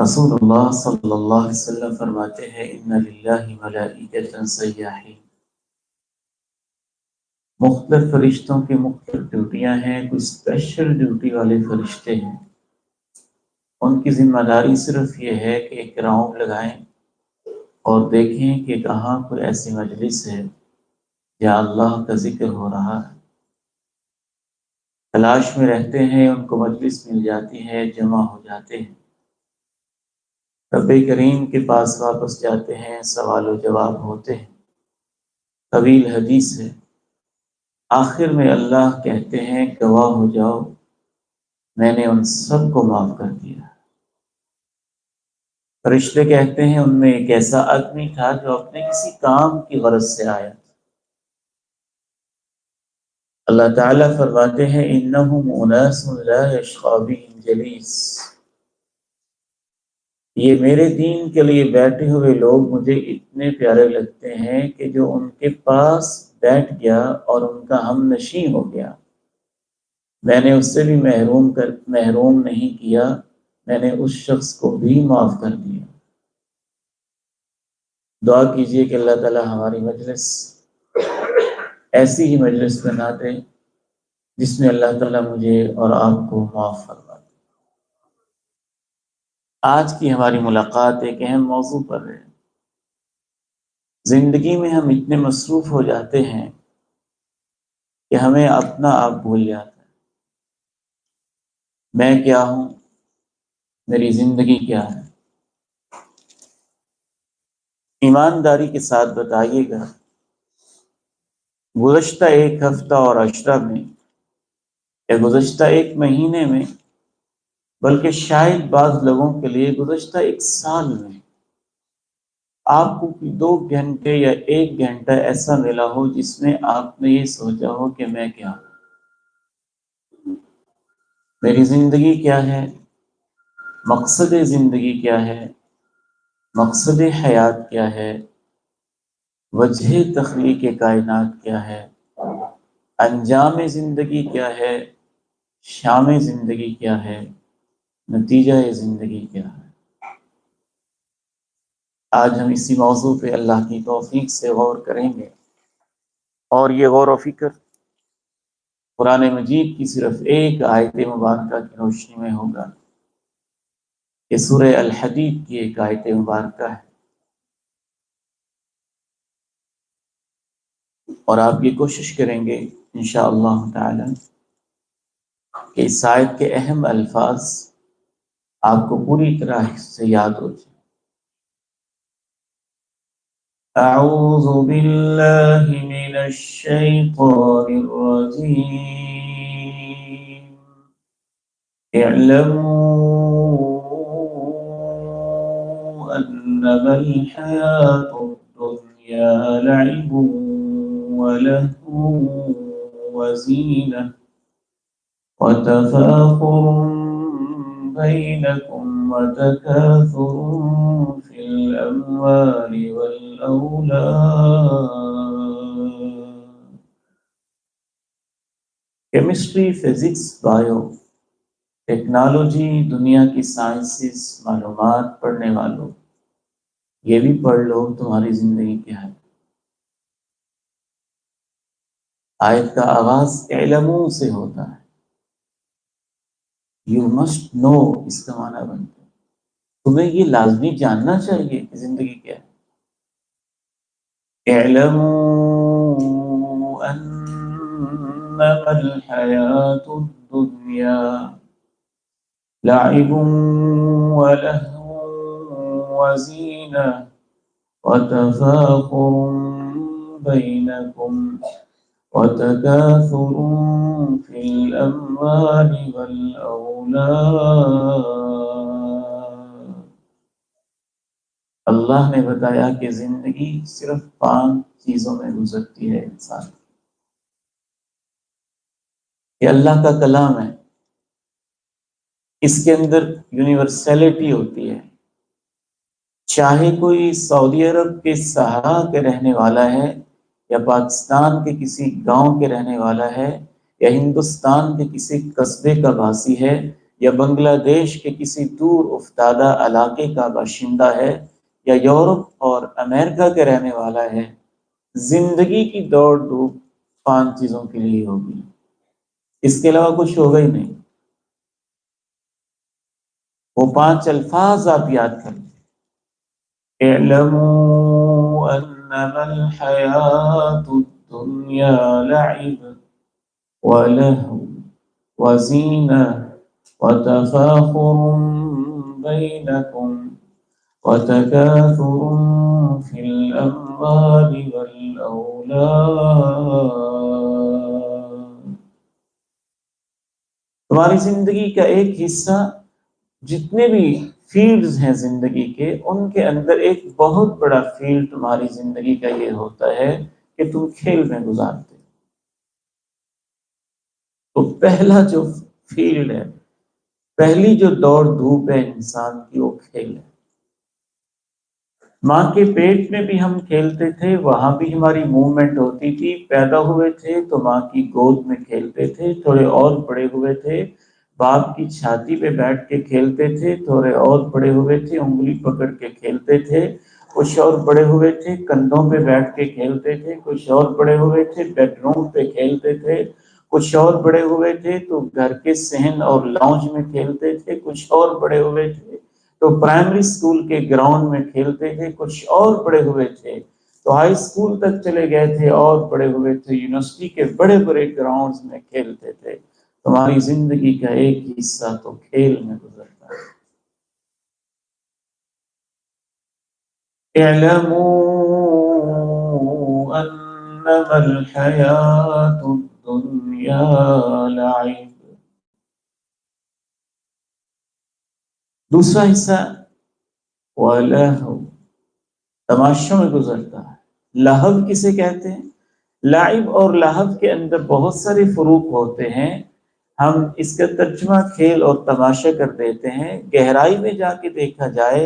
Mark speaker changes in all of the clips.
Speaker 1: رسول اللہ صلی اللہ علیہ وسلم فرماتے ہیں ان للہ ملائکۃ سیاحین، مختلف فرشتوں کی مختلف ڈیوٹیاں ہیں، کوئی اسپیشل ڈیوٹی والے فرشتے ہیں، ان کی ذمہ داری صرف یہ ہے کہ ایک راؤنڈ لگائیں اور دیکھیں کہ کہاں کوئی ایسی مجلس ہے جہاں اللہ کا ذکر ہو رہا ہے، تلاش میں رہتے ہیں، ان کو مجلس مل جاتی ہے، جمع ہو جاتے ہیں، رب کریم کے پاس واپس جاتے ہیں، سوال و جواب ہوتے ہیں، طویل حدیث ہے، آخر میں اللہ کہتے ہیں گواہ ہو جاؤ میں نے ان سب کو معاف کر دیا۔ فرشتے کہتے ہیں ان میں ایک ایسا آدمی تھا جو اپنے کسی کام کی غرض سے آیا، اللہ تعالیٰ فرماتے ہیں انہم اناس لا یشقی بہم جلیس، یہ میرے دین کے لیے بیٹھے ہوئے لوگ مجھے اتنے پیارے لگتے ہیں کہ جو ان کے پاس بیٹھ گیا اور ان کا ہم نشیں ہو گیا، میں نے اس سے بھی محروم نہیں کیا، میں نے اس شخص کو بھی معاف کر دیا۔ دعا کیجئے کہ اللہ تعالیٰ ہماری مجلس ایسی ہی مجلس بنا دے جس میں اللہ تعالیٰ مجھے اور آپ کو معاف فرما دے۔ آج کی ہماری ملاقات ایک اہم موضوع پر ہے۔ زندگی میں ہم اتنے مصروف ہو جاتے ہیں کہ ہمیں اپنا آپ بھول جاتا ہے۔ میں کیا ہوں، میری زندگی کیا ہے؟ ایمانداری کے ساتھ بتائیے گا، گزشتہ ایک ہفتہ اور عشرہ میں یا گزشتہ ایک مہینے میں، بلکہ شاید بعض لوگوں کے لیے گزشتہ ایک سال میں آپ کو 2 گھنٹے یا 1 گھنٹہ ایسا ملا ہو جس میں آپ نے یہ سوچا ہو کہ میں کیا ہوں، میری زندگی کیا ہے، مقصد زندگی کیا ہے، مقصد حیات کیا ہے، وجہ تخلیق کائنات کیا ہے، انجام زندگی کیا ہے، شام زندگی کیا ہے، نتیجہ زندگی کیا ہے۔ آج ہم اسی موضوع پہ اللہ کی توفیق سے غور کریں گے، اور یہ غور و فکر قرآن مجید کی صرف ایک آیت مبارکہ کی روشنی میں ہوگا۔ یہ سورہ الحدید کی ایک آیت مبارکہ ہے، اور آپ یہ کوشش کریں گے انشاءاللہ تعالی کہ اس آیت کے اہم الفاظ آپ کو پوری طرح سے یاد ہو جائیں۔ اعوذ باللہ من الشیطان الرجیم، اعلموا انما الحیاة الدنیا لعب ولهو وزینہ وتفاخر بینکم وتکاثر فی الاموال والأولاد۔ کیمسٹری، فزکس، بایو ٹیکنالوجی، دنیا کی سائنسز، معلومات پڑھنے والوں، یہ بھی پڑھ لو تمہاری زندگی کیا ہے۔ آیت کا آغاز اعلموا سے ہوتا ہے، یو مسٹ نو، اس کا معنی بنتا ہے تمہیں یہ لازمی جاننا چاہیے کہ زندگی کیا ہے۔ اعلموا انما الحیاة الدنیا لعب ولهو وزینہ وتفاخر بینکم وتکاثر فی الاموال والأولاد۔ اللہ نے بتایا کہ زندگی صرف 5 چیزوں میں گزرتی ہے انسان۔ یہ اللہ کا کلام ہے، اس کے اندر یونیورسلٹی ہوتی ہے، چاہے کوئی سعودی عرب کے صحرا کے رہنے والا ہے، یا پاکستان کے کسی گاؤں کے رہنے والا ہے، یا ہندوستان کے کسی قصبے کا باسی ہے، یا بنگلہ دیش کے کسی دور افتادہ علاقے کا باشندہ ہے یا یورپ اور امریکہ کے رہنے والا ہے، زندگی کی دوڑ دھوپ 5 چیزوں کے لیے ہوگی، اس کے علاوہ کچھ ہوگا ہی نہیں۔ وہ 5 الفاظ آپ یاد کر لیں، اعلموا انما الحیات الدنیا لعب ولہو وزینہ وتفاخر بینکم وتکاثر فی الاموال والاولاد۔ تمہاری زندگی کا ایک حصہ، جتنے بھی فیلڈز ہیں زندگی کے، ان کے اندر ایک بہت بڑا فیلڈ تمہاری زندگی کا یہ ہوتا ہے کہ تم کھیل میں گزارتے ہو۔ تو پہلا جو فیلڈ ہے، پہلی جو دوڑ دھوپ ہے انسان کی، وہ کھیل ہے۔ ماں کے پیٹ میں بھی ہم کھیلتے تھے، وہاں بھی ہماری موومنٹ ہوتی تھی، پیدا ہوئے تھے تو ماں کی گود میں کھیلتے تھے، تھوڑے اور بڑے ہوئے تھے باپ کی چھاتی پہ بیٹھ کے کھیلتے تھے، تھوڑے اور بڑے ہوئے تھے انگلی پکڑ کے کھیلتے تھے، کچھ اور بڑے ہوئے تھے کندھوں پہ بیٹھ کے کھیلتے تھے، کچھ اور بڑے ہوئے تھے بیڈ روم پہ کھیلتے تھے، کچھ اور بڑے ہوئے تھے تو گھر کے صحن اور لاؤنج میں کھیلتے تھے، کچھ اور بڑے ہوئے تھے تو پرائمری اسکول کے گراؤنڈ میں کھیلتے تھے، کچھ اور بڑے ہوئے تھے تو ہائی اسکول تک چلے گئے تھے، اور بڑے ہوئے تھے یونیورسٹی کے بڑے بڑے گراؤنڈز میں کھیلتے تھے۔ تمہاری زندگی کا ایک حصہ تو کھیل میں گزرتا ہے۔ اعلموا انما الحیات الدنیا لعب۔ دوسرا حصہ وَلَهْوٌ، تماشوں میں گزرتا ہے۔ لہو کسے کہتے ہیں؟ لعب اور لہو کے اندر بہت سارے فروق ہوتے ہیں، ہم اس کا ترجمہ کھیل اور تماشا کر دیتے ہیں۔ گہرائی میں جا کے دیکھا جائے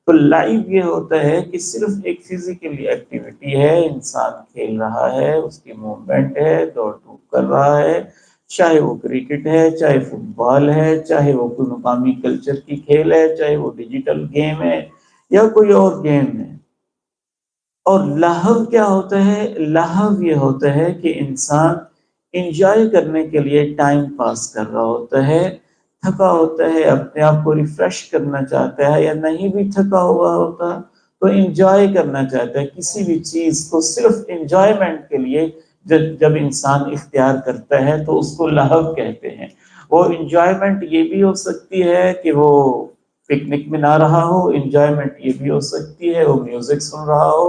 Speaker 1: تو لعب یہ ہوتا ہے کہ صرف ایک فزیکل ایکٹیویٹی ہے، انسان کھیل رہا ہے، اس کی موومنٹ ہے، دوڑ دھوپ کر رہا ہے، چاہے وہ کرکٹ ہے، چاہے فٹ بال ہے، چاہے وہ کوئی مقامی کلچر کی کھیل ہے، چاہے وہ ڈیجیٹل گیم ہے یا کوئی اور گیم ہے۔ اور لہو کیا ہوتا ہے؟ لہو یہ ہوتا ہے کہ انسان انجوائے کرنے کے لیے ٹائم پاس کر رہا ہوتا ہے، تھکا ہوتا ہے، اپنے آپ کو ریفریش کرنا چاہتا ہے، یا نہیں بھی تھکا ہوا ہوتا تو انجوائے کرنا چاہتا ہے کسی بھی چیز کو، صرف انجوائمنٹ کے لیے جب انسان اختیار کرتا ہے تو اس کو لہو کہتے ہیں۔ وہ انجوائمنٹ یہ بھی ہو سکتی ہے کہ وہ پکنک میں نہ رہا ہو، انجوائمنٹ یہ بھی ہو سکتی ہے وہ میوزک سن رہا ہو،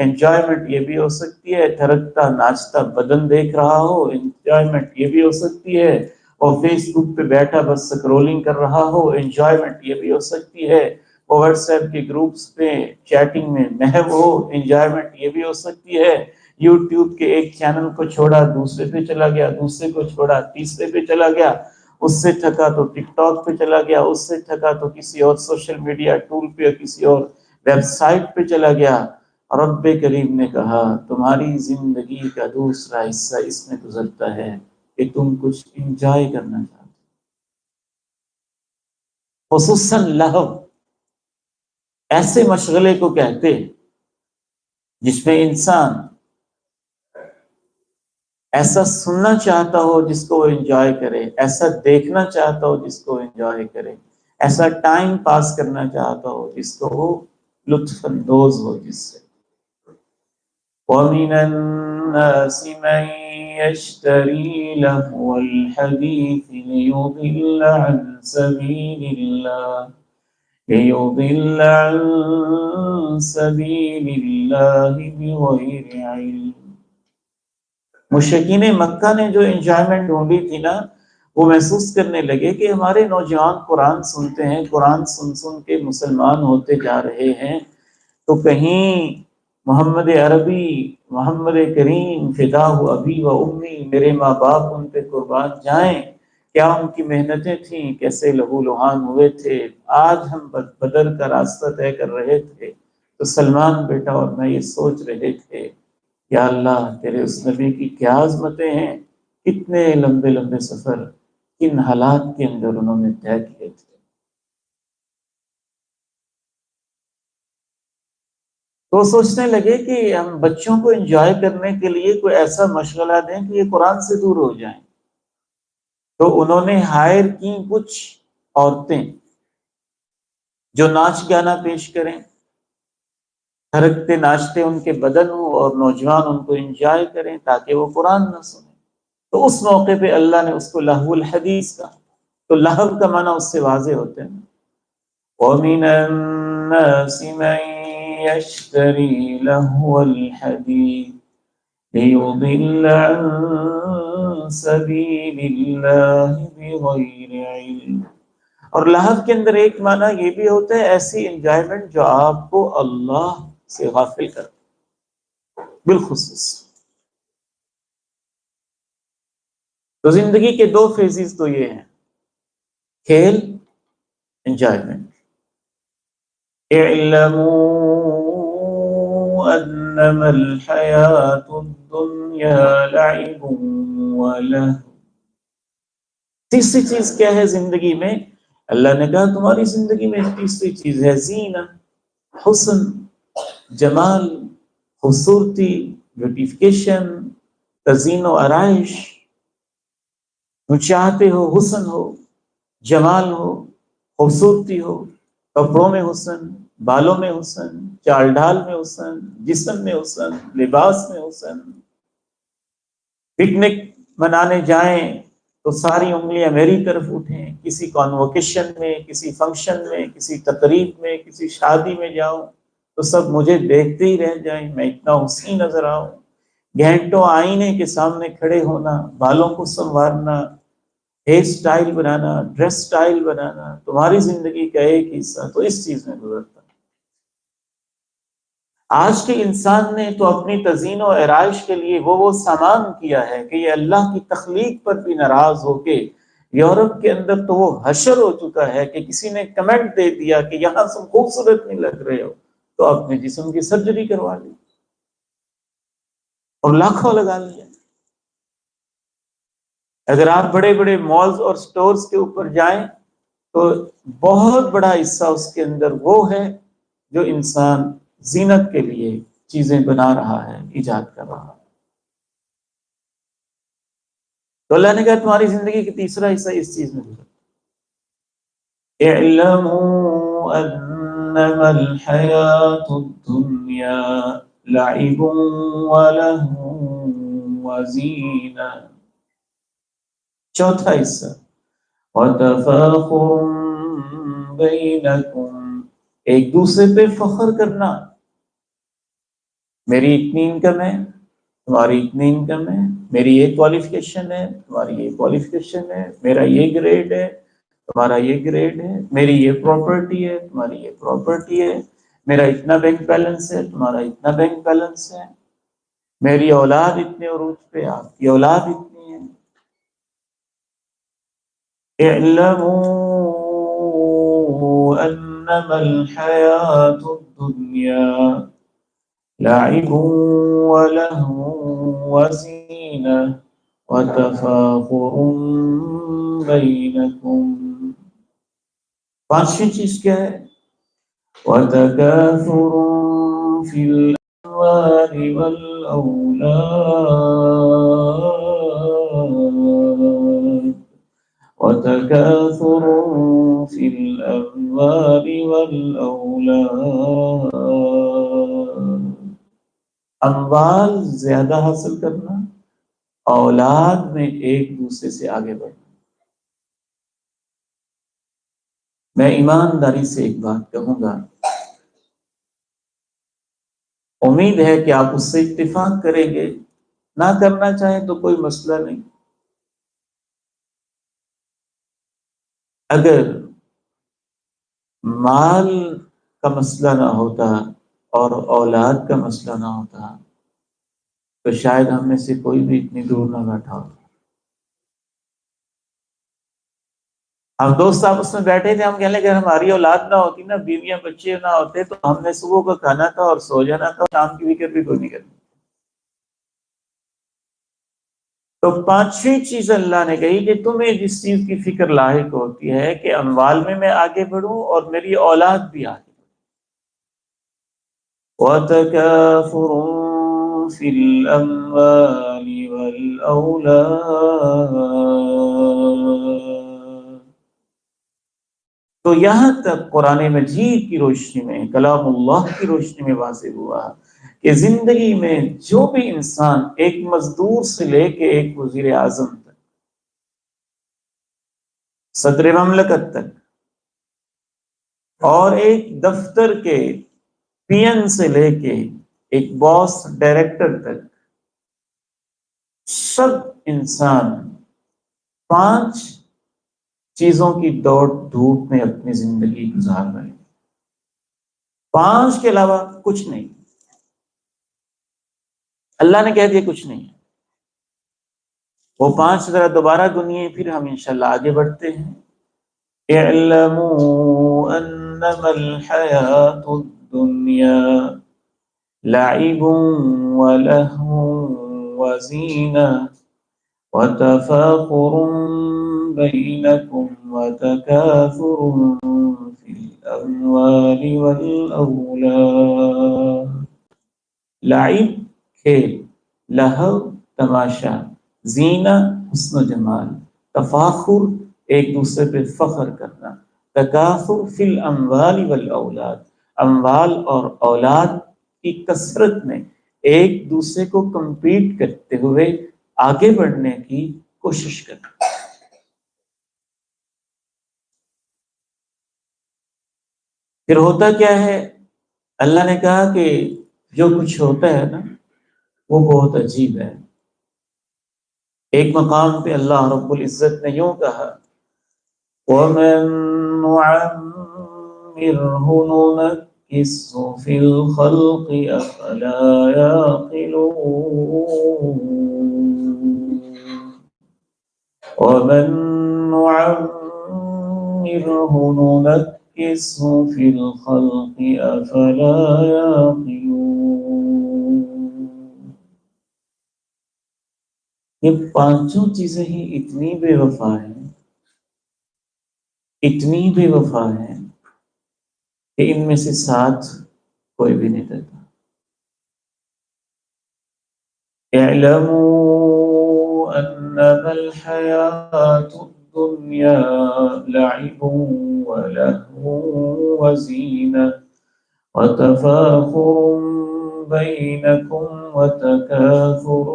Speaker 1: انجوائمنٹ یہ بھی ہو سکتی ہے تھرکتا ناچتا بدن دیکھ رہا ہو، انجوائمنٹ یہ بھی ہو سکتی ہے اور فیس بک پہ بیٹھا بس سکرولنگ کر رہا ہو، انجوائمنٹ یہ بھی ہو سکتی ہے وہ واٹس ایپ کے گروپس پہ چیٹنگ میں محو ہو، انجوائمنٹ یہ بھی ہو سکتی ہے یوٹیوب کے ایک چینل کو چھوڑا دوسرے پہ چلا گیا، دوسرے کو چھوڑا تیسرے پہ چلا گیا، اس سے تھکا تو ٹک ٹاک پہ چلا گیا، اس سے تھکا تو کسی اور سوشل میڈیا ٹول پہ، کسی اور ویب سائٹ پہ چلا گیا۔ رب کریم نے کہا تمہاری زندگی کا دوسرا حصہ اس میں گزرتا ہے کہ تم کچھ انجوائے کرنا چاہتے، خصوصاً لہو ایسے مشغلے کو کہتے ہیں جس میں انسان ایسا سننا چاہتا ہو جس کو وہ انجوائے کرے، ایسا دیکھنا چاہتا ہو جس کو انجوائے کرے، ایسا ٹائم پاس کرنا چاہتا ہو جس کو وہ لطف اندوز ہو جس سے۔ وَمِنَ النَّاسِ مَن يَشْتَرِي لَهْوَ الْحَدِيثِ لِيُضِلَّ عَن سَبِيلِ اللَّهِ بِغَيْرِ عِلْمٍ۔ مشرکین مکہ نے جو انجوائمنٹ ڈھونڈی تھی نا، وہ محسوس کرنے لگے کہ ہمارے نوجوان قرآن سنتے ہیں، قرآن سن سن کے مسلمان ہوتے جا رہے ہیں، تو کہیں محمد عربی، محمد کریم فداہ ابی و امی، میرے ماں باپ ان پہ قربان جائیں، کیا ان کی محنتیں تھیں، کیسے لہو لہان ہوئے تھے، آج ہم بدر کا راستہ طے کر رہے تھے تو سلمان بیٹا اور میں یہ سوچ رہے تھے یا اللہ تیرے اس نبی کی کیا عظمتیں ہیں، کتنے لمبے لمبے سفر کن حالات کے اندر انہوں نے طے کیے تھے۔ تو سوچنے لگے کہ ہم بچوں کو انجوائے کرنے کے لیے کوئی ایسا مشغلہ دیں کہ یہ قرآن سے دور ہو جائیں۔ تو انہوں نے ہائر کی کچھ عورتیں جو ناچ گانا پیش کریں، تھرکتے ناچتے ان کے بدن ہوں اور نوجوان ان کو انجوائے کریں تاکہ وہ قرآن نہ سنیں۔ تو اس موقع پہ اللہ نے اس کو لہو الحدیث کہا۔ تو لہو کا معنی اس سے واضح ہوتے ہیں۔ وَمِنَ النَّاسِ مَن يَشْتَرِي لَهْوَ الْحَدِيثِ لِيُضِلَّ عَن سَبِيلِ اللَّهِ بِغَيْرِ عِلْمٍ۔ اور لہو کے اندر ایک معنی یہ بھی ہوتا ہے ایسی انجوائمنٹ جو آپ کو اللہ سے غافل کرے بالخصوص۔ تو زندگی کے دو فیزز تو یہ ہیں، کھیل، انجوائمنٹ۔ اعلموا انما الحیات الدنیا لعب ولہو۔ تیسری چیز کیا ہے زندگی میں؟ اللہ نے کہا تمہاری زندگی میں تیسری چیز ہے زینہ، حسن، جمال، خوبصورتی، بیوٹیفیکیشن، تزئین و آرائش۔ تم چاہتے ہو حسن ہو، جمال ہو، خوبصورتی ہو، کپڑوں میں حسن، بالوں میں حسن، چال ڈھال میں حسن، جسم میں حسن، لباس میں حسن۔ پکنک منانے جائیں تو ساری انگلیاں میری طرف اٹھیں، کسی کانووکیشن میں، کسی فنکشن میں، کسی تقریب میں، کسی شادی میں جاؤں تو سب مجھے دیکھتے ہی رہ جائیں، میں اتنا حسین نظر آؤں۔ گھنٹوں آئینے کے سامنے کھڑے ہونا، بالوں کو سنوارنا، ہیئر سٹائل بنانا، ڈریس سٹائل بنانا، تمہاری زندگی کا ایک حصہ تو اس چیز میں گزرتا۔ آج کے انسان نے تو اپنی تزئین و آرائش کے لیے وہ سامان کیا ہے کہ یہ اللہ کی تخلیق پر بھی ناراض ہو کے یورپ کے اندر تو وہ حشر ہو چکا ہے کہ کسی نے کمنٹ دے دیا کہ یہاں تم خوبصورت نہیں لگ رہے ہو تو اپنے جسم کی سرجری کروا لی اور لاکھوں لگا لیا۔ اگر آپ بڑے بڑے مالز اور سٹورز کے اوپر جائیں تو بہت بڑا حصہ اس کے اندر وہ ہے جو انسان زینت کے لیے چیزیں بنا رہا ہے، ایجاد کر رہا ہے۔ تو اللہ نے کہا تمہاری زندگی کا تیسرا حصہ اس چیز میں گزرتا۔ اعلموا انما الحیات الدنیا لعب ولہو وزینہ۔ چوتھا حصہ وتفاخر بینکم، ایک دوسرے پہ فخر کرنا۔ میری اتنی انکم ہے، تمہاری اتنی انکم ہے، میری یہ کوالیفیکیشن ہے، تمہاری یہ کوالیفیکیشن ہے، میرا یہ گریڈ ہے، تمہارا یہ گریڈ ہے، میری یہ پراپرٹی ہے، تمہاری یہ پراپرٹی ہے، میرا اتنا بینک بیلنس ہے، تمہارا اتنا بینک بیلنس ہے، میری اولاد اتنے عروج پہ، آپ کی اولاد اتنی ہے۔ اعلموا انما الحیات الدنیا لعب ولہو وزینہ وتفاخر بینکم۔ پانچویں چیز کیا ہے؟ وتکاثر فی الاموال والاولاد، وتکاثر فی الاموال والاولاد۔ اموال زیادہ حاصل کرنا، اولاد میں ایک دوسرے سے آگے بڑھنا۔ میں ایمانداری سے ایک بات کہوں گا، امید ہے کہ آپ اس سے اتفاق کریں گے، نہ کرنا چاہیں تو کوئی مسئلہ نہیں۔ اگر مال کا مسئلہ نہ ہوتا اور اولاد کا مسئلہ نہ ہوتا تو شاید ہم میں سے کوئی بھی اتنی دور نہ بیٹھا ہوتا۔ ہم دوست آپس میں بیٹھے تھے، ہم کہنے لگے اگر ہماری اولاد نہ ہوتی نا، بیویاں بچے نہ ہوتے تو ہم نے صبح کا کھانا تھا اور سو جانا تھا، شام کی فکر بھی کوئی نہیں کرنی۔ تو تو پانچویں چیز اللہ نے کہی کہ تمہیں جس چیز کی فکر لاحق ہوتی ہے کہ اموال میں آگے بڑھوں اور میری اولاد بھی آگے بڑھے۔ وَتَكَاثُرٌ فِي الْأَمْوَالِ وَالْأَوْلَادِ۔ تو یہاں تک قرآن مجید کی روشنی میں، کلام اللہ کی روشنی میں واضح ہوا کہ زندگی میں جو بھی انسان ایک مزدور سے لے کے ایک وزیر اعظم تک، صدر مملکت تک، اور ایک دفتر کے پی این سے لے کے ایک باس ڈائریکٹر تک، سب انسان 5 چیزوں کی دوڑ دھوپ میں اپنی زندگی گزار رہے ہیں، 5 کے علاوہ کچھ نہیں۔ اللہ نے کہہ دیا کچھ نہیں ہے۔ وہ 5 ذرا دوبارہ گنیے، پھر ہم انشاءاللہ آگے بڑھتے ہیں۔ اعلموا انما الحیات الدنیا لعب ولہو وزینہ وتفاخر بینکم وتکاثر فی الاموال والاولاد۔ لعب کھیل، لہو تماشا، زینہ حسن و جمال، تفاخر ایک دوسرے پہ فخر کرنا، تکاثر فی الاموال والاولاد، اموال اور اولاد کی کثرت میں ایک دوسرے کو کمپیٹ کرتے ہوئے آگے بڑھنے کی کوشش کرنا۔ پھر ہوتا کیا ہے؟ اللہ نے کہا کہ جو کچھ ہوتا ہے نا وہ بہت عجیب ہے۔ ایک مقام پہ اللہ رب العزت نے یوں کہا، وَمَن نُعَمِّرْهُ نُنَكِّسْهُ فِي الْخَلْقِ أَفَلَا يَعْقِلُونَ وَمَن نُعَمِّرْهُ نُنَكِّسْهُ فِي الْخَلْقِ أَفَلَا يَعْقِلُونَ۔ یہ 5 چیزیں ہی اتنی بے وفا ہیں، اتنی بے وفا ہیں کہ ان میں سے 7 کوئی بھی نہیں دیتا۔ اعلموا انما الحیات الدنیا لعب ولہو وزینہ وتفاخر بینکم وتکاثر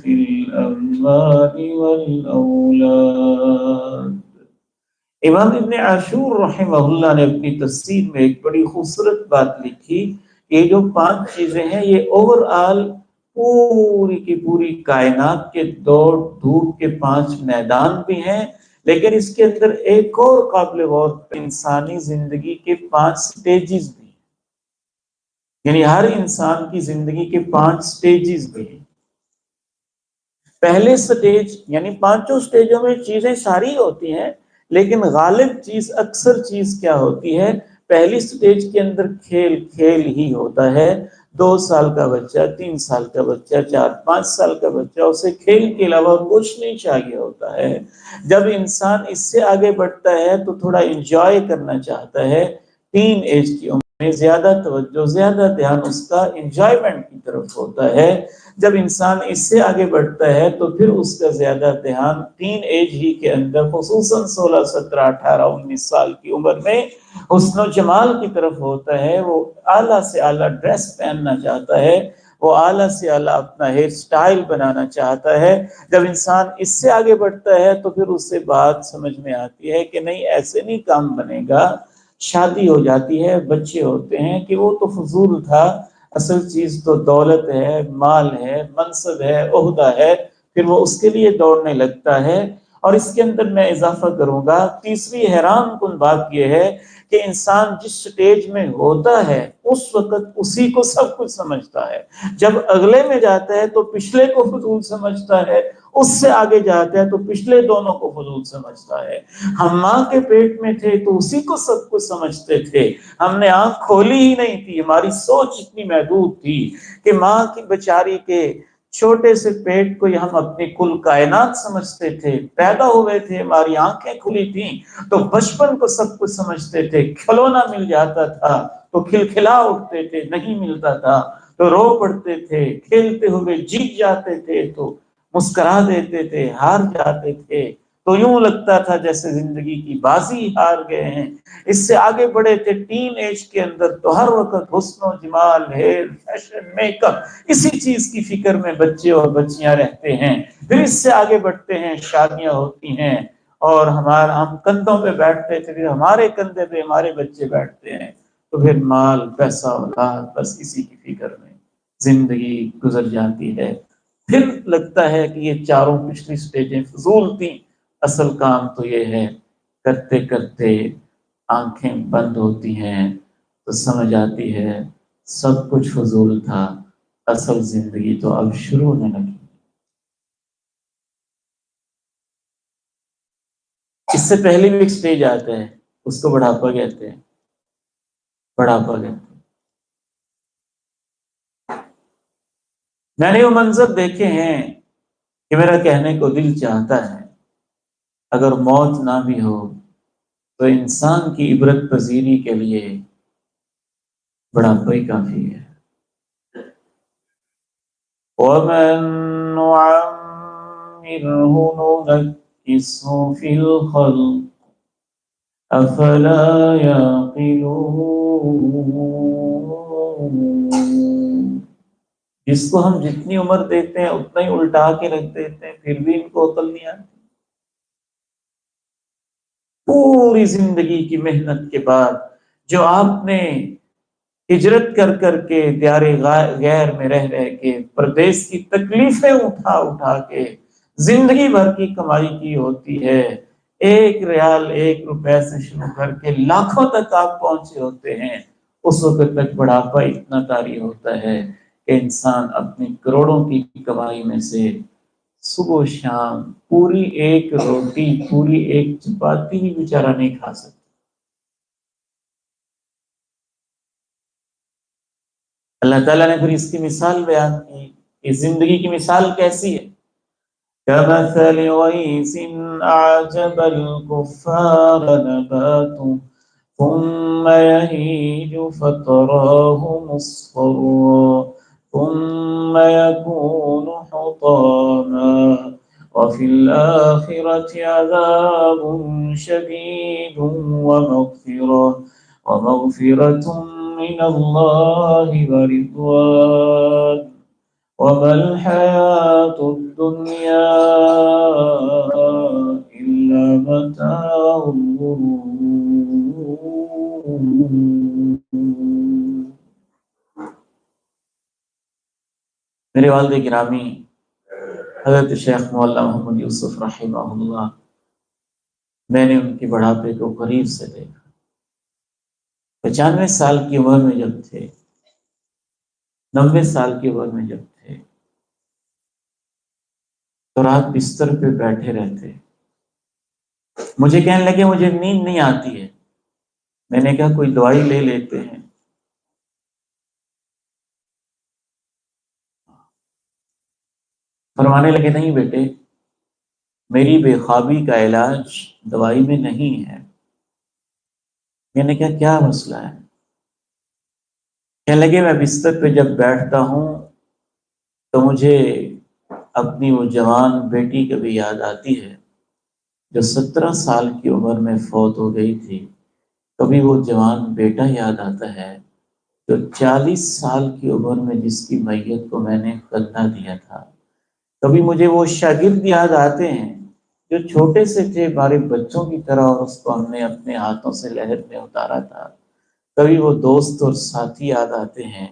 Speaker 1: فی الاموال والاولاد۔ امام ابن عاشور رحمہ اللہ نے اپنی تفسیر میں ایک بڑی خوبصورت بات لکھی، یہ جو 5 چیزیں ہیں یہ اوور آل پوری کی پوری کائنات کے دوڑ دھوپ کے 5 میدان بھی ہیں، لیکن اس کے اندر ایک اور قابل غور انسانی زندگی کے 5 سٹیجز بھی ہیں، یعنی ہر انسان کی زندگی کے 5 سٹیجز بھی ہیں۔ پہلے سٹیج یعنی 5 سٹیجوں میں چیزیں ساری ہوتی ہیں، لیکن غالب چیز اکثر چیز کیا ہوتی ہے؟ پہلی سٹیج کے اندر کھیل ہی ہوتا ہے۔ 2 سال کا بچہ، 3 سال کا بچہ، 4-5 سال کا بچہ، اسے کھیل کے علاوہ کچھ نہیں چاہیے ہوتا ہے۔ جب انسان اس سے آگے بڑھتا ہے تو تھوڑا انجوائے کرنا چاہتا ہے۔ ٹین ایج کی عمر میں زیادہ توجہ، زیادہ دھیان اس کا انجوائمنٹ کی طرف ہوتا ہے۔ جب انسان اس سے آگے بڑھتا ہے تو پھر اس کا زیادہ دھیان ٹین ایج ہی کے اندر، خصوصاً 16، 17، 18، 19 سال کی عمر میں حسن و جمال کی طرف ہوتا ہے۔ وہ اعلیٰ سے اعلیٰ ڈریس پہننا چاہتا ہے، وہ اعلیٰ سے اعلیٰ اپنا ہیئر سٹائل بنانا چاہتا ہے۔ جب انسان اس سے آگے بڑھتا ہے تو پھر اس سے بات سمجھ میں آتی ہے کہ نہیں، ایسے نہیں کام بنے گا۔ شادی ہو جاتی ہے، بچے ہوتے ہیں کہ وہ تو فضول تھا، اصل چیز تو دولت ہے، مال ہے، منصب ہے، عہدہ ہے، پھر وہ اس کے لیے دوڑنے لگتا ہے۔ اور اس کے اندر میں اضافہ کروں گا، تیسری حیران کن بات یہ ہے کہ انسان جس سٹیج میں ہوتا ہے اس وقت اسی کو سب کچھ سمجھتا ہے، جب اگلے میں جاتا ہے تو پچھلے کو فضول سمجھتا ہے، اس سے آگے جاتا ہے تو پچھلے دونوں کو فضول سمجھتا ہے۔ ہم ماں کے پیٹ میں تھے تو اسی کو سب کچھ سمجھتے تھے، ہم نے آنکھ کھولی ہی نہیں تھی، ہماری سوچ اتنی محدود تھی کہ ماں کی بیچاری کے چھوٹے سے پیٹ کو ہم اپنی کل کائنات سمجھتے تھے، پیدا ہوئے تھے، ہماری آنکھیں کھلی تھیں تو بچپن کو سب کچھ سمجھتے تھے، کھلونا مل جاتا تھا تو کھلکھلا اٹھتے تھے، نہیں ملتا تھا تو رو پڑتے تھے، کھیلتے ہوئے جیت جاتے تھے تو مسکرا دیتے تھے، ہار جاتے تھے تو یوں لگتا تھا جیسے زندگی کی بازی ہار گئے ہیں۔ اس سے آگے بڑھے تھے ٹین ایج کے اندر تو ہر وقت حسن و جمال، ہیئر، فیشن، میک اپ، اسی چیز کی فکر میں بچے اور بچیاں رہتے ہیں۔ پھر اس سے آگے بڑھتے ہیں، شادیاں ہوتی ہیں اور ہم کندھوں پہ بیٹھتے تھے، پھر ہمارے کندھے پہ ہمارے بچے بیٹھتے ہیں تو پھر مال، پیسہ، اولاد، بس اسی کی فکر میں زندگی گزر جاتی ہے۔ پھر لگتا ہے کہ یہ چاروں پچھلی سٹیجیں فضول تھیں، اصل کام تو یہ ہے۔ کرتے کرتے آنکھیں بند ہوتی ہیں تو سمجھ آتی ہے سب کچھ فضول تھا، اصل زندگی تو اب شروع ہونے لگی۔ اس سے پہلے بھی ایک سٹیج آتا ہے، اس کو بڑھاپا کہتے ہیں، بڑھاپا کہتے ہیں۔ میں نے وہ منظر دیکھے ہیں کہ میرا کہنے کو دل چاہتا ہے اگر موت نہ بھی ہو تو انسان کی عبرت پذیری کے لیے بڑھاپا ہی کافی ہے۔ وَمَن نُعَمِّرْهُ نُنَكِّسْهُ فِي الْخَلْقِ أَفَلَا يَعْقِلُونَ۔ جس کو ہم جتنی عمر دیتے ہیں اتنا ہی الٹا کے رکھ دیتے ہیں، پھر بھی ان کو عقل نہیں آتی۔ پوری زندگی کی محنت کے بعد جو آپ نے ہجرت کر کر کے دیار غیر میں رہ کے پردیس کی تکلیفیں اٹھا اٹھا کے زندگی بھر کی کمائی کی ہوتی ہے، ایک ریال، ایک روپے سے شروع کر کے لاکھوں تک آپ پہنچے ہوتے ہیں، اس وقت تک بڑھاپا اتنا طاری ہوتا ہے کہ انسان اپنی کروڑوں کی کمائی میں سے صبح و شام پوری ایک روٹی، پوری ایک چپاتی بھی بیچارہ نہیں کھا سکتا۔ اللہ تعالیٰ نے پھر اس کی مثال بیان کی، اس زندگی کی مثال کیسی ہے؟ كَمَثَلِ غَيْثٍ أَعْجَبَ الْكُفَّارَ نَبَاتُهُ ثُمَّ يَهِيجُ فَتَرَاهُ مُصْفَرًّا ثُمَّ يَكُونُ حُطَامًا وَفِي الْآخِرَةِ عَذَابٌ شَدِيدٌ وَمَغْفِرَةٌ مِّنَ اللَّهِ وَرِضْوَانٌ وَمَا الْحَيَاةُ الدُّنْيَا إِلَّا مَتَاعُ الْغُرُورِ۔ میرے والد گرامی حضرت شیخ مولانا محمد یوسف رحمہ اللہ، میں نے ان کی بڑھاپے کو قریب سے دیکھا۔ 95 سال کی عمر میں جب تھے، 90 سال کی عمر میں جب تھے تو رات بستر پہ بیٹھے رہتے، مجھے کہنے لگے مجھے نیند نہیں آتی ہے۔ میں نے کہا کوئی دوائی لے لیتے ہیں۔ فرمانے لگے نہیں بیٹے، میری بے خوابی کا علاج دوائی میں نہیں ہے۔ میں نے کہا کیا مسئلہ ہے؟ کہنے لگے میں بستر پہ جب بیٹھتا ہوں تو مجھے اپنی وہ جوان بیٹی کبھی یاد آتی ہے جو 17 سال کی عمر میں فوت ہو گئی تھی، کبھی وہ جوان بیٹا یاد آتا ہے جو 40 سال کی عمر میں جس کی میت کو میں نے کندھا دیا تھا، کبھی مجھے وہ شاگرد یاد آتے ہیں جو چھوٹے سے تھے ہمارے بچوں کی طرح اور اس کو ہم نے اپنے ہاتھوں سے لہر میں اتارا تھا، کبھی وہ دوست اور ساتھی یاد آتے ہیں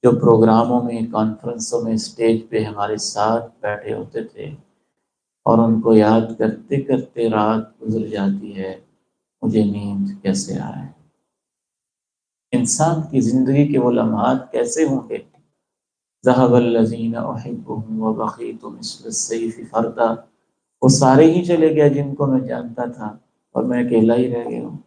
Speaker 1: جو پروگراموں میں، کانفرنسوں میں، اسٹیج پہ ہمارے ساتھ بیٹھے ہوتے تھے، اور ان کو یاد کرتے کرتے رات گزر جاتی ہے، مجھے نیند کیسے آئے؟ انسان کی زندگی کے وہ لمحات کیسے ہوں گے؟ ذهب الذين احبهم وبقيت مثل السيف فردا، وہ سارے ہی چلے گئے جن کو میں جانتا تھا اور میں اکیلا ہی رہ گیا ہوں۔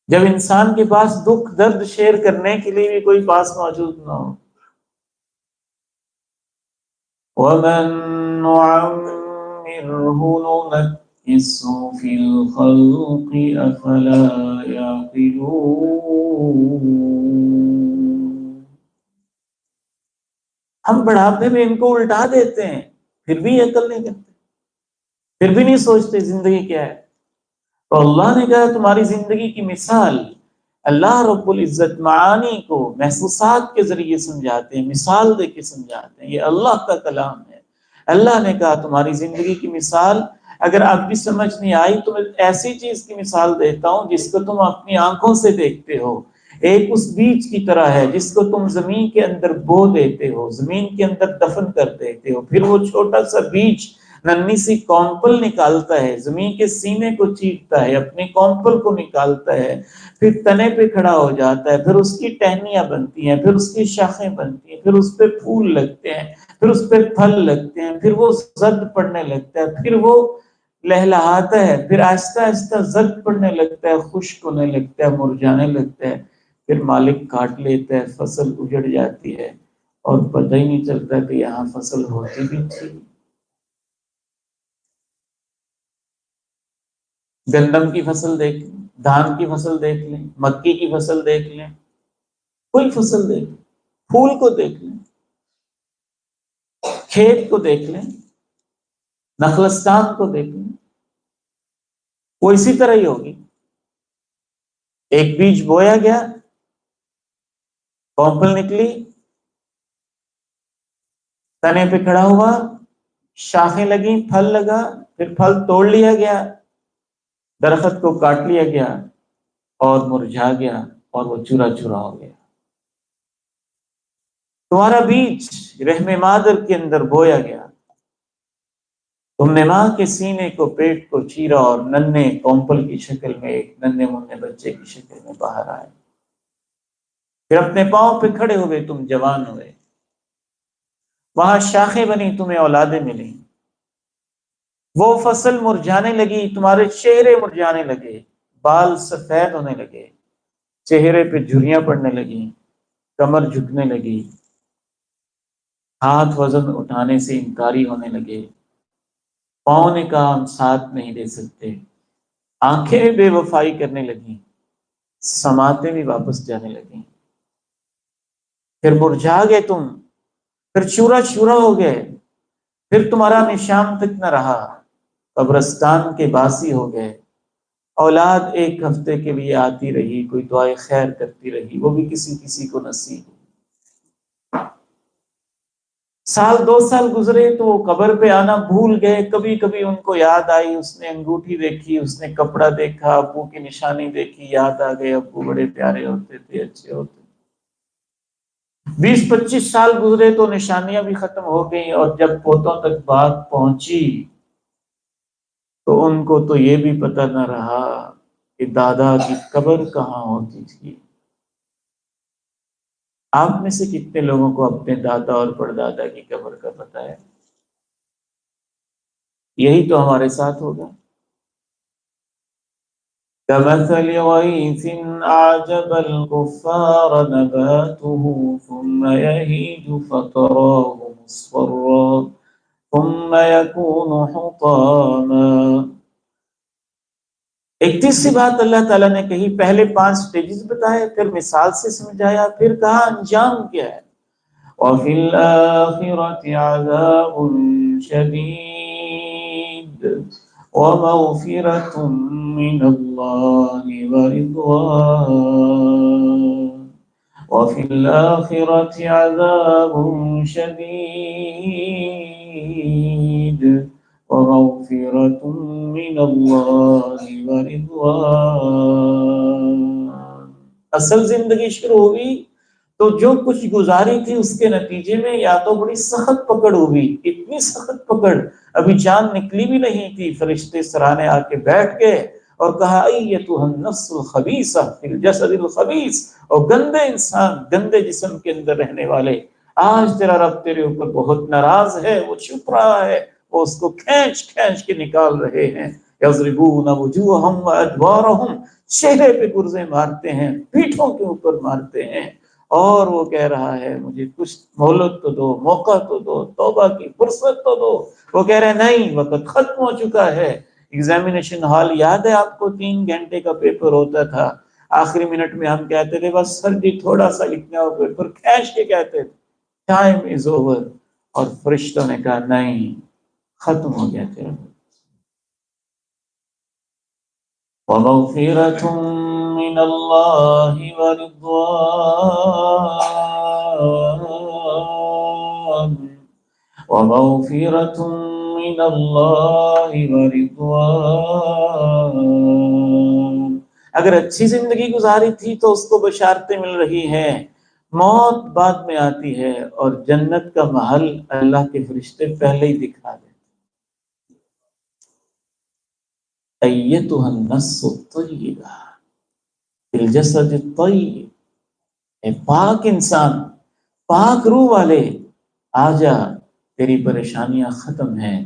Speaker 1: جب انسان کے پاس دکھ درد شیئر کرنے کے لیے بھی کوئی پاس موجود نہ ہو. وَمَن نُعَمِّرْهُ نُنَكِّسْهُ فِي الْخَلْقِ أَفَلَا يَعْقِلُونَ. ہم بڑھاپے میں ان کو الٹا دیتے ہیں، پھر بھی عقل نہیں کرتے، پھر بھی نہیں سوچتے زندگی کیا ہے. تو اللہ نے کہا تمہاری زندگی کی مثال، اللہ رب العزت معانی کو محسوسات کے ذریعے سمجھاتے ہیں، مثال دے کے سمجھاتے ہیں. یہ اللہ کا کلام ہے. اللہ نے کہا تمہاری زندگی کی مثال اگر اب بھی سمجھ نہیں آئی تو میں ایسی چیز کی مثال دیتا ہوں جس کو تم اپنی آنکھوں سے دیکھتے ہو. ایک اس بیج کی طرح ہے جس کو تم زمین کے اندر بو دیتے ہو، زمین کے اندر دفن کر دیتے ہو، پھر وہ چھوٹا سا بیج ننھی سی کونپل نکالتا ہے، زمین کے سینے کو چیرتا ہے، اپنی کونپل کو نکالتا ہے، پھر تنے پہ کھڑا ہو جاتا ہے، پھر اس کی ٹہنیاں بنتی ہیں، پھر اس کی شاخیں بنتی ہیں، پھر اس پہ پھول لگتے ہیں، پھر اس پہ پھل لگتے ہیں، پھر وہ زرد پڑنے لگتا ہے، پھر وہ لہلہاتا ہے، پھر آہستہ آہستہ زرد پڑنے لگتا ہے، خشک ہونے لگتا ہے، مرجھانے لگتا ہے، پھر مالک کاٹ لیتا ہے، فصل اجڑ جاتی ہے اور پتہ ہی نہیں چلتا کہ یہاں فصل ہوتی بھی تھی. گندم کی فصل دیکھ لیں، دھان کی فصل دیکھ لیں، مکی کی فصل دیکھ لیں، کوئی فصل دیکھ لیں، پھول کو دیکھ لیں، کھیت کو دیکھ لیں، نخلستان کو دیکھ لیں، وہ اسی طرح ہی ہوگی. ایک بیج بویا گیا، کونپل نکلی، تنے پہ کھڑا ہوا، شاخیں لگیں، پھل لگا، پھر پھل توڑ لیا گیا، درخت کو کاٹ لیا گیا اور مرجھا گیا اور وہ چورا چورا ہو گیا. تمہارا بیج رحم مادر کے اندر بویا گیا، تم نے ماں کے سینے کو، پیٹ کو چیرا اور ننھے کونپل کی شکل میں ایک ننھے منھے بچے کی شکل میں باہر آئے. پھر اپنے پاؤں پہ کھڑے ہوئے تم جوان ہوئے، وہاں شاخیں بنی، تمہیں اولادیں ملی، وہ فصل مرجھانے لگی، تمہارے چہرے مرجھانے لگے، بال سفید ہونے لگے، چہرے پہ جھریاں پڑنے لگیں، کمر جھکنے لگی، ہاتھ وزن اٹھانے سے انکاری ہونے لگے، پاؤں نے کہا ہم ساتھ نہیں دے سکتے، آنکھیں بے وفائی کرنے لگیں، سماعتیں بھی واپس جانے لگیں، پھر مرجھا گئے تم، پھر چورا چورا ہو گئے، پھر تمہارا نشان تک نہ رہا، قبرستان کے باسی ہو گئے. اولاد ایک ہفتے کے لیے آتی رہی، کوئی دعائے خیر کرتی رہی، وہ بھی کسی کسی کو نصیب. سال 2 سال گزرے تو وہ قبر پہ آنا بھول گئے، کبھی کبھی ان کو یاد آئی، اس نے انگوٹھی دیکھی، اس نے کپڑا دیکھا، ابو کی نشانی دیکھی، یاد آ گئے ابو بڑے پیارے ہوتے تھے، اچھے ہوتے. 20-25 سال گزرے تو نشانیاں بھی ختم ہو گئی، اور جب پوتوں تک بات پہنچی تو ان کو تو یہ بھی پتہ نہ رہا کہ دادا کی قبر کہاں ہوتی تھی. آپ میں سے کتنے لوگوں کو اپنے دادا اور پردادا کی قبر کا پتہ ہے؟ یہی تو ہمارے ساتھ ہوگا. كمثل غيث أعجب الكفار نباته ثم يهيج فتراه مصفرا ثم يكون حطاما. ایک تیسری بات اللہ تعالیٰ نے کہی، پہلے 5 سٹیجز بتائے، پھر مثال سے سمجھایا، پھر کہا انجام کیا ہے. وَفِي الْآخِرَةِ عَذَابٌ شَدِيدٌ وَمَغْفِرَةٌ مِّنَ اللَّهِ وَرِضْوَانٌ. وَفِي الْآخِرَةِ عَذَابٌ شَدِيدٌ وَمَغْفِرَةٌ مِّنَ اللَّهِ وَرِضْوَانٌ. اصل زندگی شروع ہوئی تو جو کچھ گزاری تھی اس کے نتیجے میں یا تو بڑی سخت پکڑ ہوئی، اتنی سخت پکڑ ابھی جان نکلی بھی نہیں تھی، فرشتے سرانے آ کے بیٹھ گئے اور کہا ایتھا النفس الخبیثہ فی الجسد الخبیث، اور گندے انسان، گندے جسم کے اندر رہنے والے، آج تیرا رب تیرے اوپر بہت ناراض ہے، وہ چھپ رہا ہے، وہ اس کو کھینچ کھینچ کے نکال رہے ہیں. یضربون وجوہہم وادبارہم، چہرے پہ گرزے مارتے ہیں، پیٹھوں کے اوپر مارتے ہیں، اور وہ کہہ رہا ہے مجھے کچھ مہلت تو دو، موقع تو دو، توبہ کی فرصت تو دو۔ وہ کہہ رہے ہیں نہیں، وقت ختم ہو چکا ہے۔ ایگزامینیشن ہال یاد ہے آپ کو؟ 3 گھنٹے کا پیپر ہوتا تھا، آخری منٹ میں ہم کہتے تھے بس سر جی تھوڑا سا لکھنا ہو، پیپر کھینچ کے کہتے تھے ٹائم از اوور، اور فرشتوں نے کہا نہیں، ختم ہو گیا تیرا۔ وَمَغْفِرَةٌ مِّنَ اللَّهِ وَرِضْوَانٌ وَمَغْفِرَةٌ مِّنَ اللَّهِ وَرِضْوَانٌ۔ اگر اچھی زندگی گزاری تھی تو اس کو بشارتیں مل رہی ہیں، موت بعد میں آتی ہے، اور جنت کا محل اللہ کے فرشتے پہلے ہی دکھا دیں۔ ایتھا النفس الطیبہ فی الجسد الطیب، اے پاک انسان، پاک روح والے، آجا، تیری پریشانیاں ختم ہیں،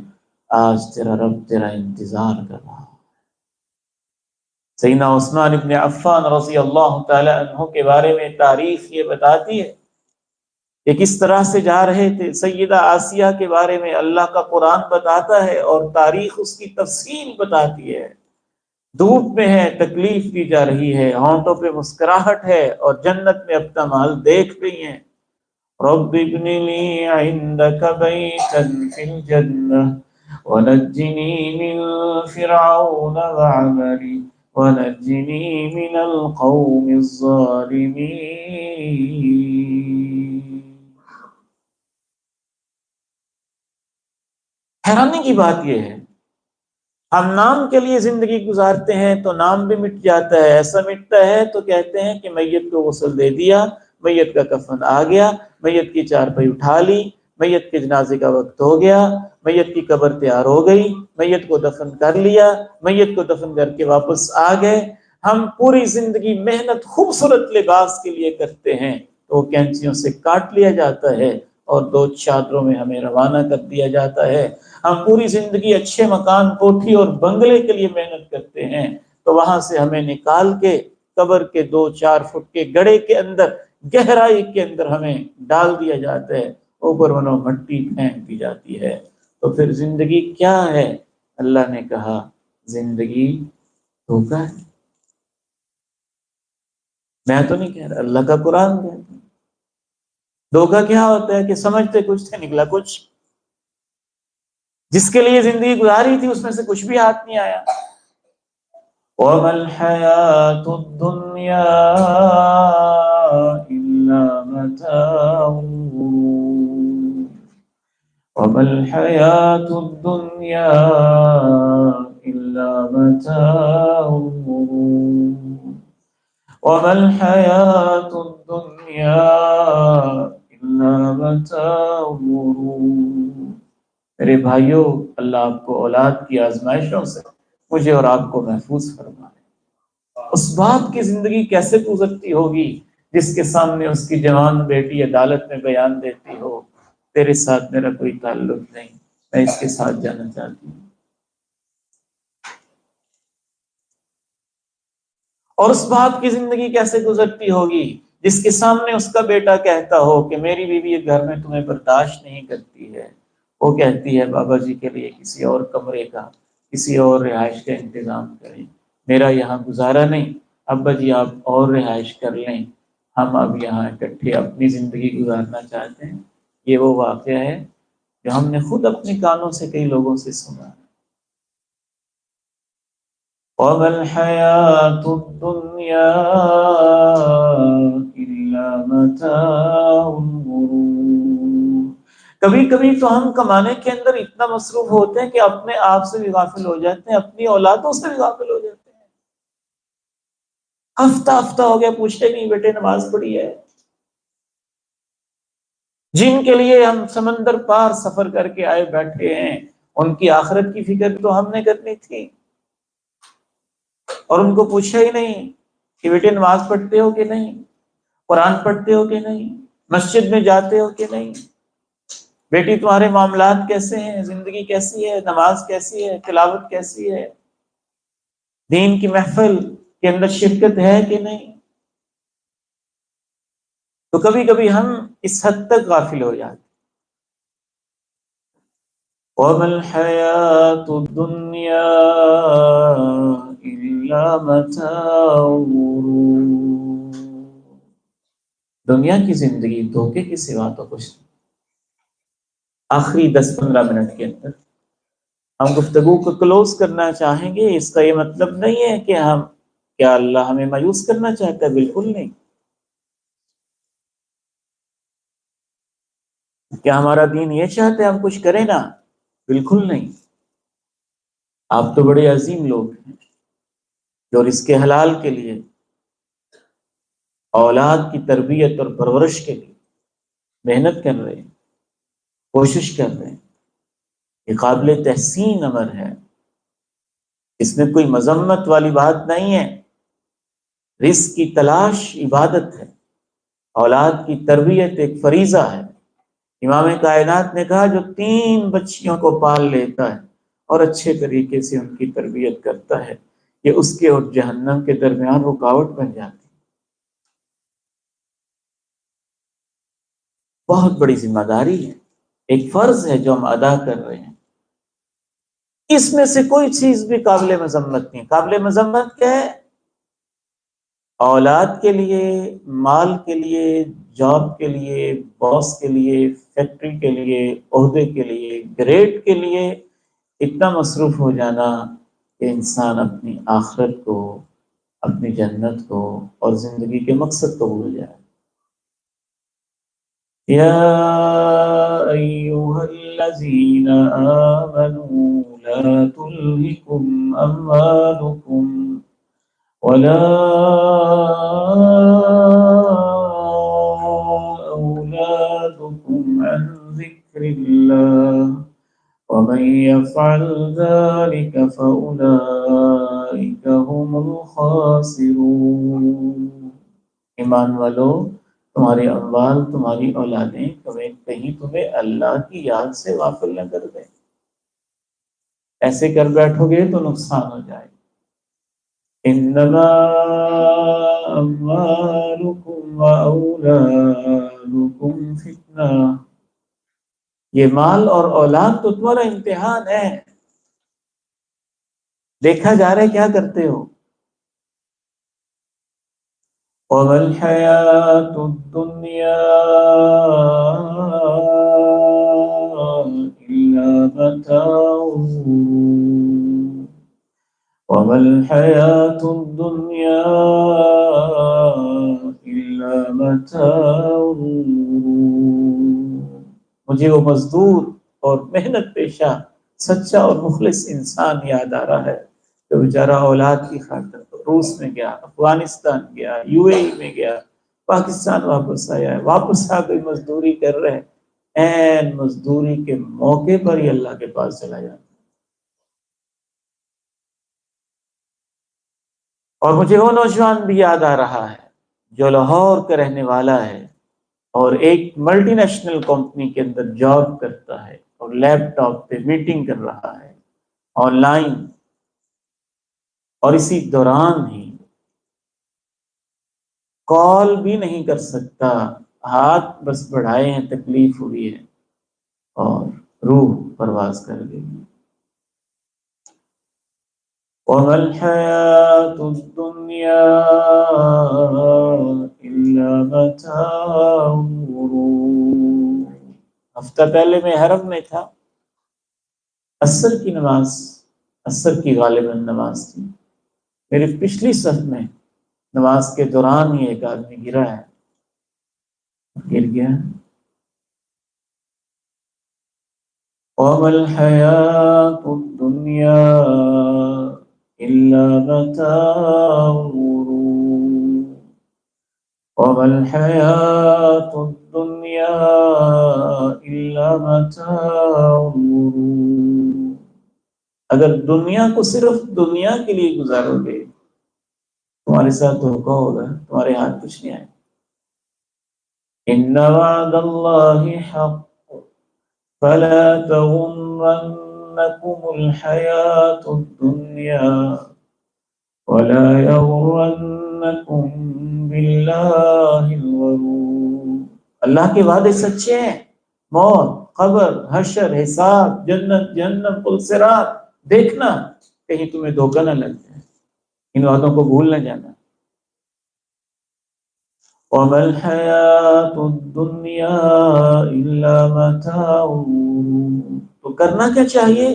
Speaker 1: آج تیرا رب تیرا انتظار کر رہا۔ سیدنا عثمان ابن عفان رضی اللہ تعالی عنہ کے بارے میں تاریخ یہ بتاتی ہے کہ کس طرح سے جا رہے تھے۔ سیدہ آسیہ کے بارے میں اللہ کا قرآن بتاتا ہے اور تاریخ اس کی تفصیل بتاتی ہے۔ دھوپ میں ہے، تکلیف دی جا رہی ہے، ہونٹوں پہ مسکراہٹ ہے، اور جنت میں اپنا مال دیکھ رہی ہیں۔ رب ابن لی عندک بیتا فی الجنہ ونجنی من فرعون وعملی ونجنی من القوم الظالمین۔ حیرانی کی بات یہ ہے، ہم نام کے لیے زندگی گزارتے ہیں تو نام بھی مٹ جاتا ہے، ایسا مٹتا ہے تو کہتے ہیں کہ میت کو غسل دے دیا، میت کا کفن آ گیا، میت کی چارپائی اٹھا لی، میت کے جنازے کا وقت ہو گیا، میت کی قبر تیار ہو گئی، میت کو دفن کر لیا، میت کو دفن کر کے واپس آ گئے۔ ہم پوری زندگی محنت خوبصورت لباس کے لیے کرتے ہیں تو وہ کینچیوں سے کاٹ لیا جاتا ہے اور 2 چادروں میں ہمیں روانہ کر دیا جاتا ہے۔ ہم پوری زندگی اچھے مکان، کوٹھی اور بنگلے کے لیے محنت کرتے ہیں تو وہاں سے ہمیں نکال کے قبر کے 2-4 فٹ کے گڑھے کے اندر، گہرائی کے اندر ہمیں ڈال دیا جاتا ہے، اوپر منو مٹی پھینک دی جاتی ہے۔ تو پھر زندگی کیا ہے؟ اللہ نے کہا زندگی دھوکہ ہے۔ میں تو نہیں کہہ رہا، اللہ کا قرآن کہتا ہے۔ دھوکہ کیا ہوتا ہے کہ سمجھتے کچھ تھے، نکلا کچھ۔ جس کے لیے زندگی گزاری تھی اس میں سے کچھ بھی ہاتھ نہیں آیا۔ وَمَا الْحَيَاةُ الدُّنْيَا إِلَّا مَتَاعُ الْغُرُورِ وَمَا الْحَيَاةُ الدُّنْيَا إِلَّا مَتَاعُ الْغُرُورِ وَمَا الْحَيَاةُ الدُّنْيَا إِلَّا مَتَاعُ الْغُرُورِ۔ میرے بھائیوں، اللہ آپ کو اولاد کی آزمائشوں سے، مجھے اور آپ کو محفوظ فرمائے۔ اس باپ کی زندگی کیسے گزرتی ہوگی جس کے سامنے اس کی جوان بیٹی عدالت میں بیان دیتی ہو تیرے ساتھ میرا کوئی تعلق نہیں، میں اس کے ساتھ جانا چاہتی ہوں۔ اور اس باپ کی زندگی کیسے گزرتی ہوگی جس کے سامنے اس کا بیٹا کہتا ہو کہ میری بیوی ایک گھر میں تمہیں برداشت نہیں کرتی ہے، وہ کہتی ہے بابا جی کے لیے کسی اور کمرے کا، کسی اور رہائش کا انتظام کریں، میرا یہاں گزارا نہیں، ابا جی آپ اور رہائش کر لیں، ہم اب یہاں اکٹھے اپنی زندگی گزارنا چاہتے ہیں۔ یہ وہ واقعہ ہے جو ہم نے خود اپنے کانوں سے کئی لوگوں سے سنا۔ وَمَا الْحَيَاةُ الدُّنْيَا إِلَّا مَتَاعُ الْغُرُورِ۔ کبھی کبھی تو ہم کمانے کے اندر اتنا مصروف ہوتے ہیں کہ اپنے آپ سے بھی غافل ہو جاتے ہیں، اپنی اولادوں سے بھی غافل ہو جاتے ہیں۔ ہفتہ ہو گیا پوچھتے نہیں بیٹے نماز پڑھی ہے۔ جن کے لیے ہم سمندر پار سفر کر کے آئے بیٹھے ہیں، ان کی آخرت کی فکر تو ہم نے کرنی تھی، اور ان کو پوچھا ہی نہیں کہ بیٹے نماز پڑھتے ہو کہ نہیں، قرآن پڑھتے ہو کہ نہیں، مسجد میں جاتے ہو کہ نہیں، بیٹی تمہارے معاملات کیسے ہیں، زندگی کیسی ہے، نماز کیسی ہے، تلاوت کیسی ہے۔ دین کی محفل کے اندر شرکت ہے کہ نہیں؟ تو کبھی کبھی ہم اس حد تک غافل ہو جاتے. وَمَا الْحَيَاةُ الدُّنْيَا إِلَّا مَتَاعُ الْغُرُورِ. دنیا کی زندگی دھوکے کے سوا تو کچھ نہیں. آخری 10-15 منٹ کے اندر ہم گفتگو کو کلوز کرنا چاہیں گے. اس کا یہ مطلب نہیں ہے کہ کیا اللہ ہمیں مایوس کرنا چاہتا ہے؟ بالکل نہیں. کیا ہمارا دین یہ چاہتا ہے ہم کچھ کریں نا؟ بالکل نہیں. آپ تو بڑے عظیم لوگ ہیں جو رزق کے حلال کے لیے، اولاد کی تربیت اور پرورش کے لیے محنت کر رہے ہیں، کوشش کر رہے ہیں. یہ قابل تحسین امر ہے، اس میں کوئی مذمت والی بات نہیں ہے. رزق کی تلاش عبادت ہے، اولاد کی تربیت ایک فریضہ ہے. امام کائنات نے کہا جو 3 بچیوں کو پال لیتا ہے اور اچھے طریقے سے ان کی تربیت کرتا ہے، یہ اس کے اور جہنم کے درمیان رکاوٹ بن جاتی ہے. بہت بڑی ذمہ داری ہے، ایک فرض ہے جو ہم ادا کر رہے ہیں. اس میں سے کوئی چیز بھی قابل مذمت نہیں. قابل مذمت کیا ہے؟ اولاد کے لیے، مال کے لیے، جاب کے لیے، باس کے لیے، فیکٹری کے لیے، عہدے کے لیے، گریڈ کے لیے اتنا مصروف ہو جانا کہ انسان اپنی آخرت کو، اپنی جنت کو اور زندگی کے مقصد کو بھول جائے. یا ایھا الذین آمنوا لا تلہکم اموالکم ولا أولادكم عن ذكر الله ومن يفعل ذلك فأولئك هم الخاسرون. ایمان والو، تمہارے اموال، تمہاری اولادیں کہیں تمہیں اللہ کی یاد سے غافل نہ کر دیں. ایسے کر بیٹھو گے تو نقصان ہو جائے. انما اموالکم واولادکم فتنہ. یہ مال اور اولاد تو تمہارا امتحان ہے. دیکھا جا رہا ہے کیا کرتے ہو. وَمَا الْحَيَاةُ الدُّنْيَا إِلَّا مَتَاعُ الْغُرُورِ. وَمَا الْحَيَاةُ الدُّنْيَا إِلَّا مَتَاعُ الْغُرُورِ. مجھے وہ مزدور اور محنت پیشہ سچا اور مخلص انسان یاد آ رہا ہے جو بیچارہ اولاد کی خاطر روس میں گیا، افغانستان گیا، یو اے ای میں گیا، پاکستان واپس آیا ہے، واپس آ کے مزدوری کر رہے ہیں. این مزدوری کے موقع پر ہی اللہ کے پاس چلا جاتا. اور مجھے وہ نوجوان بھی یاد آ رہا ہے جو لاہور کا رہنے والا ہے اور ایک ملٹی نیشنل کمپنی کے اندر جاب کرتا ہے اور لیپ ٹاپ پہ میٹنگ کر رہا ہے آن لائن، اور اسی دوران ہی کال بھی نہیں کر سکتا، ہاتھ بس بڑھائے ہیں، تکلیف ہوئی ہے اور روح پرواز کر گئی. وَمَا الْحَيَاةُ الدُّنْيَا إِلَّا مَتَاعُ الْغُرُورِ. ہفتہ پہلے میں حرم میں تھا، عصر کی نماز، عصر کی غالباً نماز تھی. میری پچھلی صف میں نماز کے دوران ہی ایک آدمی گرا ہے، گر گیا. وَمَا الْحَيَاةُ الدُّنْيَا إِلَّا مَتَاعُ الْغُرُورِ. وَمَا الْحَيَاةُ الدُّنْيَا إِلَّا مَتَاعُ الْغُرُورِ. اگر دنیا کو صرف دنیا کے لیے گزارو گے تمہارے ساتھ دھوکا ہوگا، تمہارے ہاتھ کچھ نہیں آئے. إِنَّ وَعْدَ اللَّهِ حَقٌّ فَلَا تَغُرَّنَّكُمُ الْحَيَاةُ الدُّنْيَا وَلَا يَغُرَّنَّكُم بِاللَّهِ الْغَرُورُ۔ اللہ کے وعدے سچے ہیں، موت، قبر، حشر، حساب، جنت، جہنم، پلسرات، دیکھنا کہیں تمہیں دھوکہ نہ لگ جائے، ان وعدوں کو بھول نہ جانا۔ وَمَا الْحَيَاةُ الدُّنْيَا إِلَّا مَتَاعُ الْغُرُورِ۔ تو کرنا کیا چاہیے؟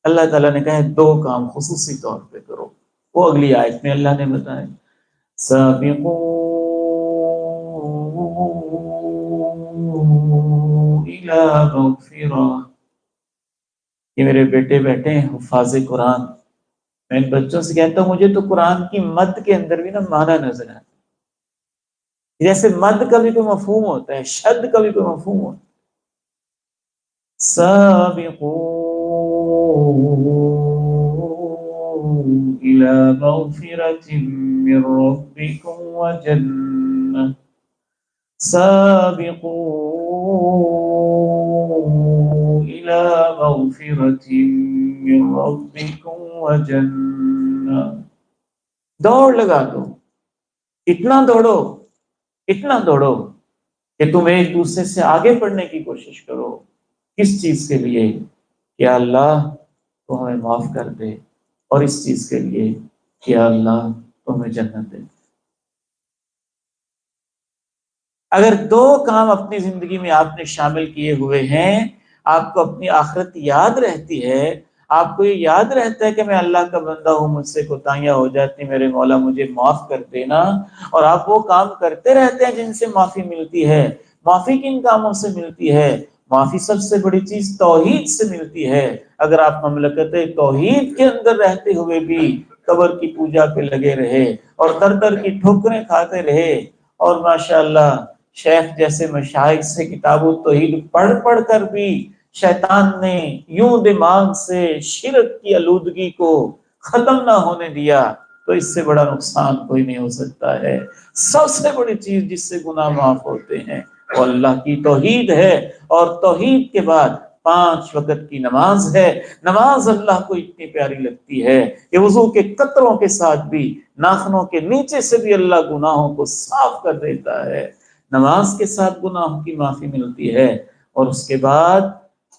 Speaker 1: اللہ تعالیٰ نے کہا ہے دو کام خصوصی طور پہ کرو، وہ اگلی آیت میں اللہ نے بتایا، سابقوا إِلَى مَغْفِرَةٍ۔ یہ میرے بیٹے بیٹھے ہیں حفاظ قرآن، میں ان بچوں سے کہتا ہوں مجھے تو قرآن کی مد کے اندر بھی نا معنی نظر آتا ہے، جیسے مد کا بھی کوئی مفہوم ہوتا ہے، شد کا بھی کوئی مفہوم ہوتا ہے۔ سابقوا إلى مغفرة من ربكم وجنة سابقوا إلى مغفرة من ربكم وجنة۔ دوڑ لگا دو، اتنا دوڑو کہ تم ایک دوسرے سے آگے بڑھنے کی کوشش کرو۔ کس چیز کے لیے؟ کہ اللہ تو ہمیں معاف کر دے، اور اس چیز کے لیے کہ اللہ تو ہمیں جنت دے۔ اگر دو کام اپنی زندگی میں آپ نے شامل کیے ہوئے ہیں، آپ کو اپنی آخرت یاد رہتی ہے، آپ کو یہ یاد رہتا ہے کہ میں اللہ کا بندہ ہوں، مجھ سے کوتاہیاں ہو جاتی، میرے مولا مجھے معاف کر دینا، اور آپ وہ کام کرتے رہتے ہیں جن سے معافی ملتی ہے۔ معافی کن کاموں سے ملتی ہے؟ معافی سب سے بڑی چیز توحید سے ملتی ہے۔ اگر آپ مملکت توحید کے اندر رہتے ہوئے بھی قبر کی پوجا پہ لگے رہے اور در در کی ٹھوکریں کھاتے رہے، اور ماشاءاللہ شیخ جیسے مشائخ سے کتاب التوحید پڑھ پڑھ کر بھی شیطان نے یوں دماغ سے شرک کی آلودگی کو ختم نہ ہونے دیا، تو اس سے بڑا نقصان کوئی نہیں ہو سکتا ہے۔ سب سے بڑی چیز جس سے گناہ معاف ہوتے ہیں وہ اللہ کی توحید ہے، اور توحید کے بعد 5 وقت کی نماز ہے۔ نماز اللہ کو اتنی پیاری لگتی ہے کہ وضو کے قطروں کے ساتھ بھی، ناخنوں کے نیچے سے بھی اللہ گناہوں کو صاف کر دیتا ہے۔ نماز کے ساتھ گناہوں کی معافی ملتی ہے، اور اس کے بعد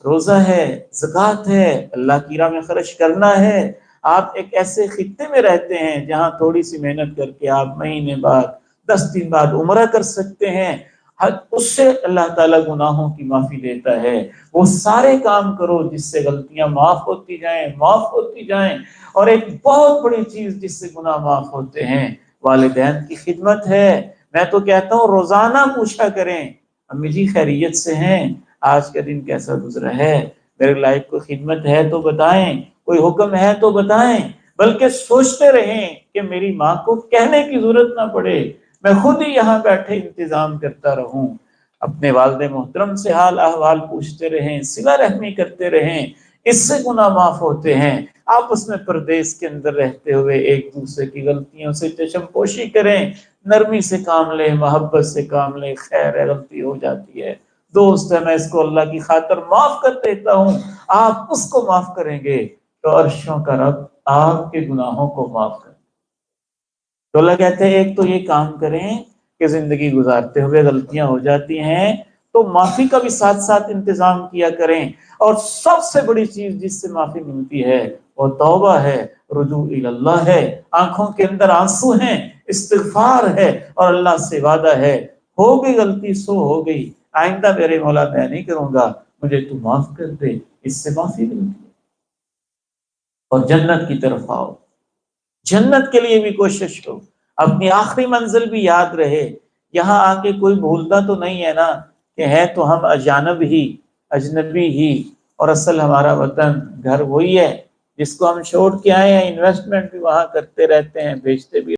Speaker 1: روزہ ہے، زکوٰۃ ہے، اللہ کی راہ میں خرچ کرنا ہے۔ آپ ایک ایسے خطے میں رہتے ہیں جہاں تھوڑی سی محنت کر کے آپ مہینے بعد 10 دن بعد عمرہ کر سکتے ہیں، اس سے اللہ تعالیٰ گناہوں کی معافی دیتا ہے۔ وہ سارے کام کرو جس سے غلطیاں معاف ہوتی جائیں، اور ایک بہت بڑی چیز جس سے گناہ معاف ہوتے ہیں والدین کی خدمت ہے۔ میں تو کہتا ہوں روزانہ پوچھا کریں، امی جی خیریت سے ہیں، آج کا دن کیسا گزرا ہے، میرے لائف کو خدمت ہے تو بتائیں، کوئی حکم ہے تو بتائیں، بلکہ سوچتے رہیں کہ میری ماں کو کہنے کی ضرورت نہ پڑے، میں خود ہی یہاں بیٹھے انتظام کرتا رہوں۔ اپنے والد محترم سے حال احوال پوچھتے رہیں، صلہ رحمی کرتے رہیں، اس سے گناہ معاف ہوتے ہیں۔ آپس میں پردیس کے اندر رہتے ہوئے ایک دوسرے کی غلطیوں سے چشم پوشی کریں، نرمی سے کام لیں، محبت سے کام لیں، خیر ہے غلطی ہو جاتی ہے، دوست ہے میں اس کو اللہ کی خاطر معاف کر دیتا ہوں، آپ اس کو معاف کریں گے تو عرشوں کا رب آپ کے گناہوں کو معاف کرے۔ تو اللہ کہتے ہیں ایک تو یہ کام کریں کہ زندگی گزارتے ہوئے غلطیاں ہو جاتی ہیں تو معافی کا بھی ساتھ ساتھ انتظام کیا کریں، اور سب سے بڑی چیز جس سے معافی ملتی ہے وہ توبہ ہے، رجوع اللہ ہے، آنکھوں کے اندر آنسو ہیں، استغفار ہے، اور اللہ سے وعدہ ہے ہو گئی غلطی سو ہو گئی، آئندہ میرے مولا میں نہیں کروں گا، مجھے تو معاف کر دے، اس سے معافی ملتی ہے۔ اور جنت کی طرف آؤ، جنت کے لیے بھی کوشش کرو، اپنی آخری منزل بھی یاد رہے۔ یہاں آ کے کوئی بھولتا تو نہیں ہے نا کہ ہے تو ہم اجانب ہی، اجنبی ہی، اور اصل ہمارا وطن گھر وہی ہے جس کو ہم چھوڑ کے آئے ہیں، انویسٹمنٹ بھی وہاں کرتے رہتے ہیں، بیچتے بھی